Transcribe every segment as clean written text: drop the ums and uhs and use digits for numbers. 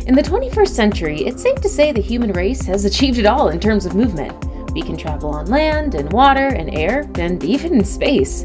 In the 21st century, it's safe to say the human race has achieved it all in terms of movement. We can travel on land, and water, and air, and even in space.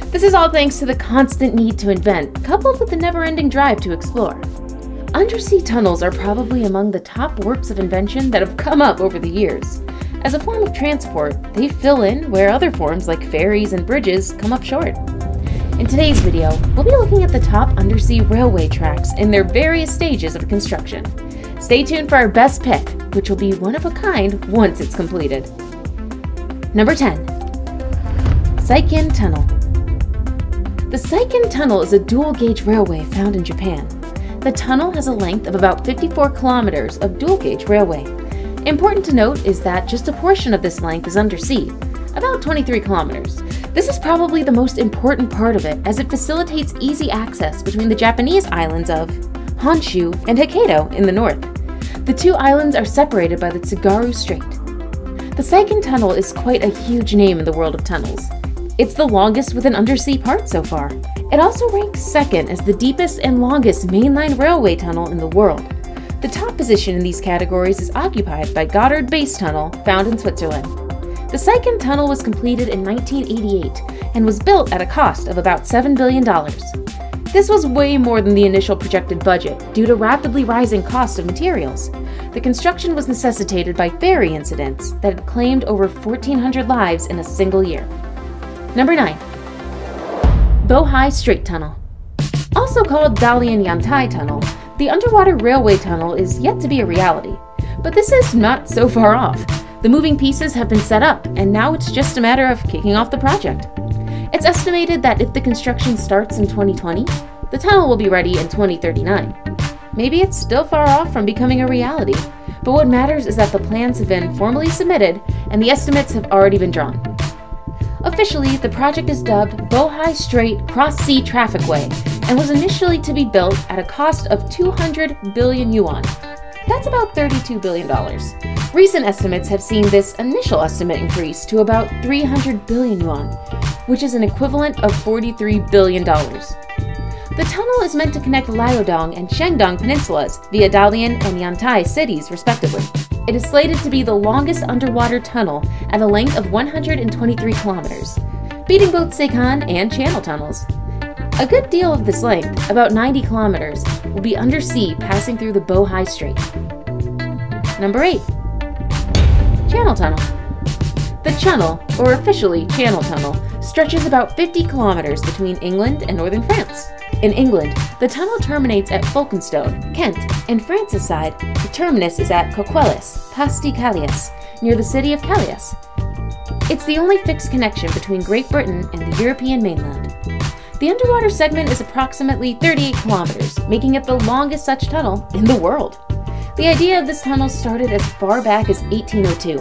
This is all thanks to the constant need to invent, coupled with the never-ending drive to explore. Undersea tunnels are probably among the top works of invention that have come up over the years. As a form of transport, they fill in where other forms like ferries and bridges come up short. In today's video, we'll be looking at the top undersea railway tracks in their various stages of construction. Stay tuned for our best pick, which will be one of a kind once it's completed. Number 10. Seikan Tunnel. The Seikan Tunnel is a dual-gauge railway found in Japan. The tunnel has a length of about 54 kilometers of dual-gauge railway. Important to note is that just a portion of this length is undersea, about 23 kilometers. This is probably the most important part of it, as it facilitates easy access between the Japanese islands of Honshu and Hokkaido in the north. The two islands are separated by the Tsugaru Strait. The Seikan Tunnel is quite a huge name in the world of tunnels. It's the longest with an undersea part so far. It also ranks second as the deepest and longest mainline railway tunnel in the world. The top position in these categories is occupied by Gotthard Base Tunnel, found in Switzerland. The Seikan Tunnel was completed in 1988 and was built at a cost of about $7 billion. This was way more than the initial projected budget due to rapidly rising costs of materials. The construction was necessitated by ferry incidents that had claimed over 1,400 lives in a single year. Number 9. BOHAI Strait Tunnel. Also called Dalian-Yantai Tunnel, the underwater railway tunnel is yet to be a reality. But this is not so far off. The moving pieces have been set up, and now it's just a matter of kicking off the project. It's estimated that if the construction starts in 2020, the tunnel will be ready in 2039. Maybe it's still far off from becoming a reality, but what matters is that the plans have been formally submitted and the estimates have already been drawn. Officially, the project is dubbed BOHAI Strait Cross-Sea Trafficway and was initially to be built at a cost of 200 billion yuan. That's about $32 billion. Recent estimates have seen this initial estimate increase to about 300 billion yuan, which is an equivalent of $43 billion. The tunnel is meant to connect Liaodong and Shandong peninsulas via Dalian and Yantai cities, respectively. It is slated to be the longest underwater tunnel at a length of 123 kilometers, beating both Seikan and Channel tunnels. A good deal of this length, about 90 kilometers, will be undersea, passing through the BOHAI Strait. Number 8. Channel Tunnel. The Channel, or officially Channel Tunnel, stretches about 50 kilometers between England and northern France. In England, the tunnel terminates at Folkestone, Kent. In France's side, the terminus is at Coquelles, Pas de Calais, near the city of Calais. It's the only fixed connection between Great Britain and the European mainland. The underwater segment is approximately 38 kilometers, making it the longest such tunnel in the world. The idea of this tunnel started as far back as 1802,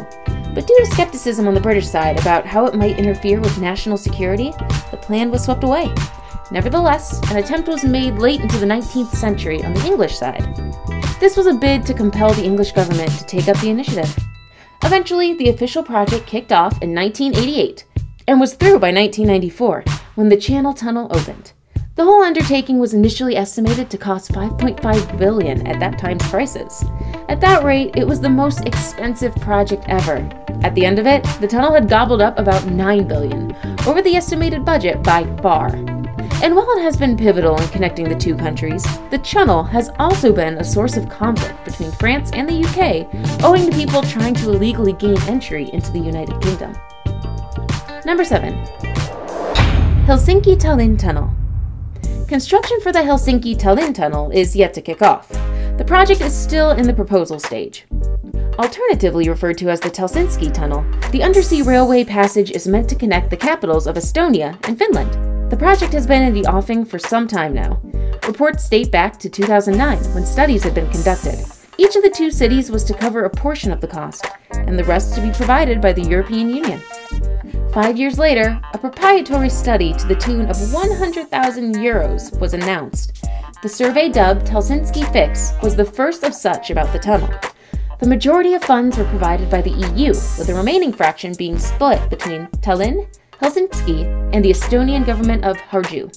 but due to skepticism on the British side about how it might interfere with national security, the plan was swept away. Nevertheless, an attempt was made late into the 19th century on the English side. This was a bid to compel the English government to take up the initiative. Eventually, the official project kicked off in 1988 and was through by 1994 when the Channel Tunnel opened. The whole undertaking was initially estimated to cost $5.5 billion at that time's prices. At that rate, it was the most expensive project ever. At the end of it, the tunnel had gobbled up about $9 billion, over the estimated budget by far. And while it has been pivotal in connecting the two countries, the channel has also been a source of conflict between France and the UK, owing to people trying to illegally gain entry into the United Kingdom. Number 7. HELSINKI-TALLINN Tunnel. Construction for the HELSINKI-TALLINN Tunnel is yet to kick off. The project is still in the proposal stage. Alternatively referred to as the Helsinki Tunnel, the undersea railway passage is meant to connect the capitals of Estonia and Finland. The project has been in the offing for some time now. Reports date back to 2009, when studies had been conducted. Each of the two cities was to cover a portion of the cost, and the rest to be provided by the European Union. 5 years later, a proprietary study to the tune of 100,000 euros was announced. The survey, dubbed Helsinki Fix, was the first of such about the tunnel. The majority of funds were provided by the EU, with the remaining fraction being split between Tallinn, Helsinki, and the Estonian government of Harju.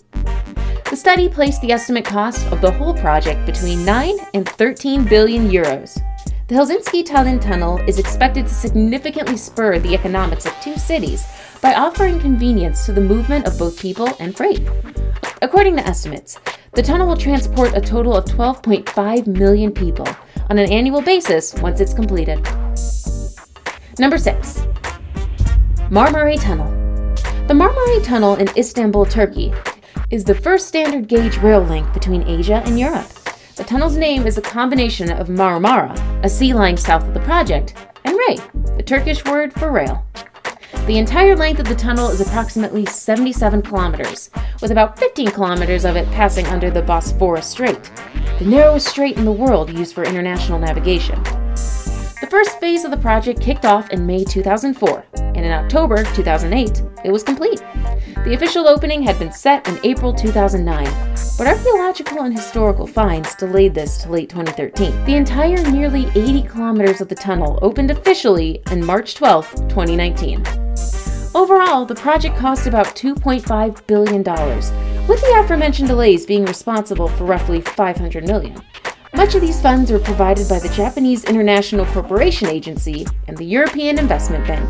The study placed the estimate cost of the whole project between 9 and 13 billion euros. The Helsinki-Tallinn tunnel is expected to significantly spur the economics of two cities by offering convenience to the movement of both people and freight. According to estimates, the tunnel will transport a total of 12.5 million people on an annual basis once it's completed. Number 6. MARMARAY Tunnel. The MARMARAY Tunnel in Istanbul, Turkey, is the first standard gauge rail link between Asia and Europe. The tunnel's name is a combination of Marmara, a sea lying south of the project, and Ray, the Turkish word for rail. The entire length of the tunnel is approximately 77 kilometers, with about 15 kilometers of it passing under the Bosphorus Strait, the narrowest strait in the world used for international navigation. The first phase of the project kicked off in May 2004, and in October 2008, it was complete. The official opening had been set in April 2009, but archaeological and historical finds delayed this to late 2013. The entire nearly 80 kilometers of the tunnel opened officially on March 12, 2019. Overall, the project cost about $2.5 billion, with the aforementioned delays being responsible for roughly $500 million. Much of these funds were provided by the Japanese International Cooperation Agency and the European Investment Bank.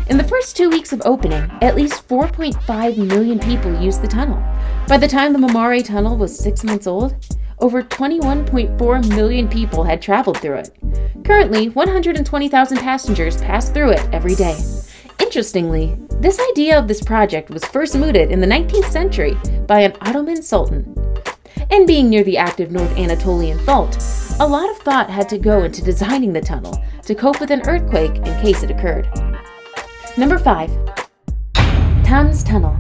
In the first 2 weeks of opening, at least 4.5 million people used the tunnel. By the time the MARMARAY tunnel was 6 months old, over 21.4 million people had traveled through it. Currently, 120,000 passengers pass through it every day. Interestingly, this idea of this project was first mooted in the 19th century by an Ottoman sultan. And being near the active North Anatolian Fault, a lot of thought had to go into designing the tunnel to cope with an earthquake in case it occurred. Number 5. Thames Tunnel.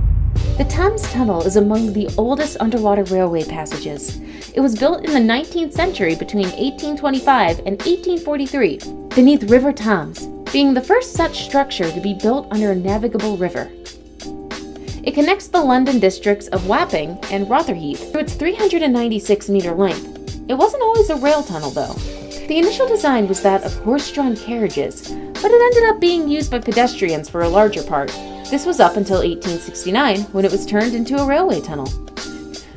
The Thames Tunnel is among the oldest underwater railway passages. It was built in the 19th century between 1825 and 1843 beneath River Thames, being the first such structure to be built under a navigable river. It connects the London districts of Wapping and Rotherhithe through its 396-meter length. It wasn't always a rail tunnel, though. The initial design was that of horse-drawn carriages, but it ended up being used by pedestrians for a larger part. This was up until 1869, when it was turned into a railway tunnel.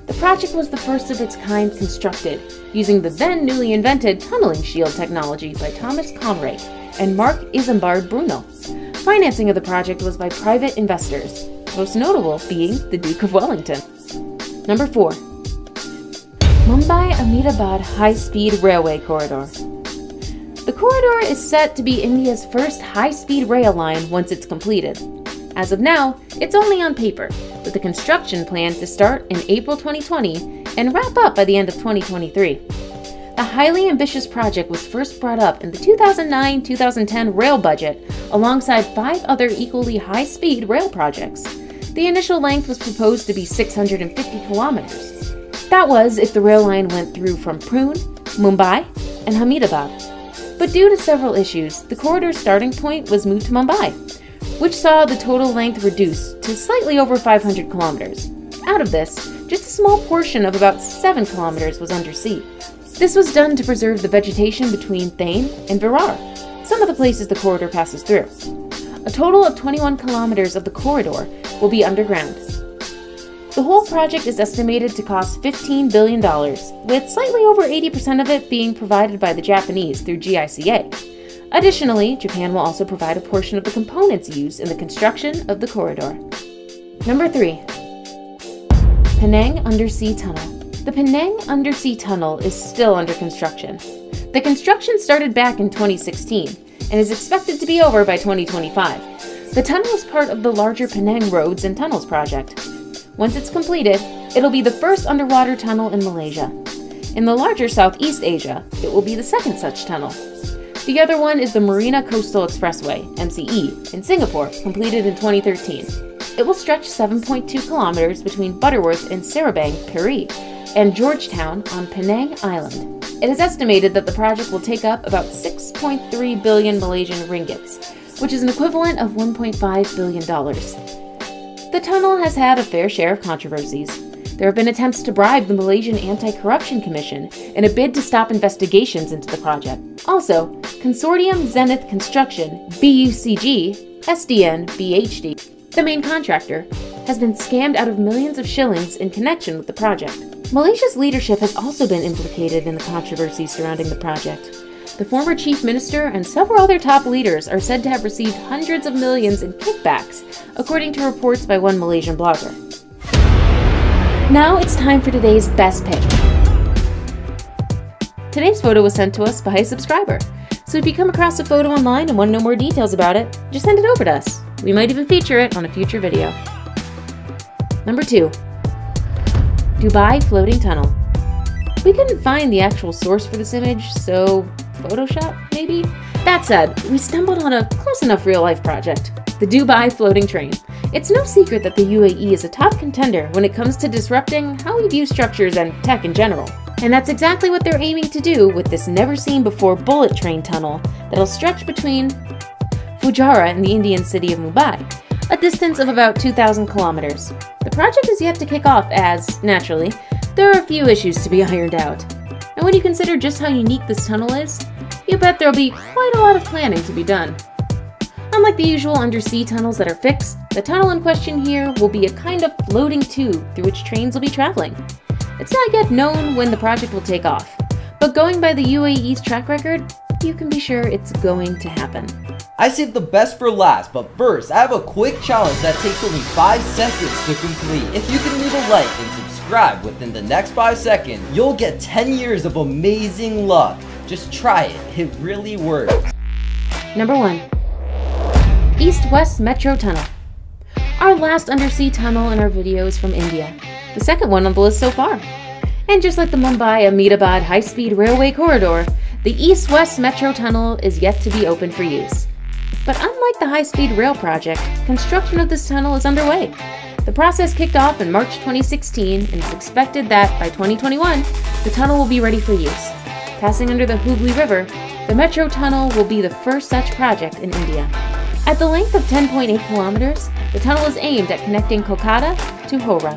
The project was the first of its kind constructed, using the then newly invented tunneling shield technology by Thomas Conray and Mark Isambard Bruno. Financing of the project was by private investors, most notable being the Duke of Wellington. Number 4. Mumbai-Ahmedabad High-Speed Railway Corridor. The corridor is set to be India's first high-speed rail line once it's completed. As of now, it's only on paper, with the construction planned to start in April 2020 and wrap up by the end of 2023. The highly ambitious project was first brought up in the 2009-2010 rail budget alongside 5 other equally high-speed rail projects. The initial length was proposed to be 650 kilometers. That was if the rail line went through from Pune, Mumbai, and Ahmedabad. But due to several issues, the corridor's starting point was moved to Mumbai, which saw the total length reduced to slightly over 500 kilometers. Out of this, just a small portion of about 7 kilometers was undersea. This was done to preserve the vegetation between Thane and Virar, some of the places the corridor passes through. A total of 21 kilometers of the corridor will be underground. The whole project is estimated to cost $15 billion, with slightly over 80% of it being provided by the Japanese through GICA. Additionally, Japan will also provide a portion of the components used in the construction of the corridor. Number 3. Penang Undersea Tunnel. The Penang Undersea Tunnel is still under construction. The construction started back in 2016 and is expected to be over by 2025. The tunnel is part of the larger Penang Roads and Tunnels project. Once it's completed, it'll be the first underwater tunnel in Malaysia. In the larger Southeast Asia, it will be the second such tunnel. The other one is the Marina Coastal Expressway, MCE, in Singapore, completed in 2013. It will stretch 7.2 kilometers between Butterworth and Sarabang, Peri, and Georgetown on Penang Island. It is estimated that the project will take up about 6.3 billion Malaysian ringgits, which is an equivalent of $1.5 billion. The tunnel has had a fair share of controversies. There have been attempts to bribe the Malaysian Anti-Corruption Commission in a bid to stop investigations into the project. Also, Consortium Zenith Construction, BUCG, SDN, BHD, the main contractor, has been scammed out of millions of shillings in connection with the project. Malaysia's leadership has also been implicated in the controversy surrounding the project. The former chief minister and several other top leaders are said to have received hundreds of millions in kickbacks, according to reports by one Malaysian blogger. Now it's time for today's best pick. Today's photo was sent to us by a subscriber, so if you come across a photo online and want to know more details about it, just send it over to us. We might even feature it on a future video. Number 2. Dubai Floating Tunnel. We couldn't find the actual source for this image, so Photoshop, maybe? That said, we stumbled on a close enough real-life project, the Dubai Floating Train. It's no secret that the UAE is a top contender when it comes to disrupting how we view structures and tech in general. And that's exactly what they're aiming to do with this never-seen-before bullet train tunnel that'll stretch between Fujairah and the Indian city of Mumbai, a distance of about 2,000 kilometers. The project is yet to kick off as, naturally, there are a few issues to be ironed out. And when you consider just how unique this tunnel is, you bet there'll be quite a lot of planning to be done. Unlike the usual undersea tunnels that are fixed, the tunnel in question here will be a kind of floating tube through which trains will be traveling. It's not yet known when the project will take off, but going by the UAE's track record, you can be sure it's going to happen. I saved the best for last, but first, I have a quick challenge that takes only 5 seconds to complete. If you can leave a like and subscribe within the next 5 seconds, you'll get 10 years of amazing luck. Just try it, it really works. Number 1. East-West Metro Tunnel. Our last undersea tunnel in our video is from India, the second one on the list so far. And just like the Mumbai-AHMEDABAD high-speed railway corridor, the East-West Metro Tunnel is yet to be open for use. But unlike the high-speed rail project, construction of this tunnel is underway. The process kicked off in March 2016 and it's expected that by 2021, the tunnel will be ready for use. Passing under the Hooghly River, the Metro Tunnel will be the first such project in India. At the length of 10.8 kilometers, the tunnel is aimed at connecting Kolkata to Howrah.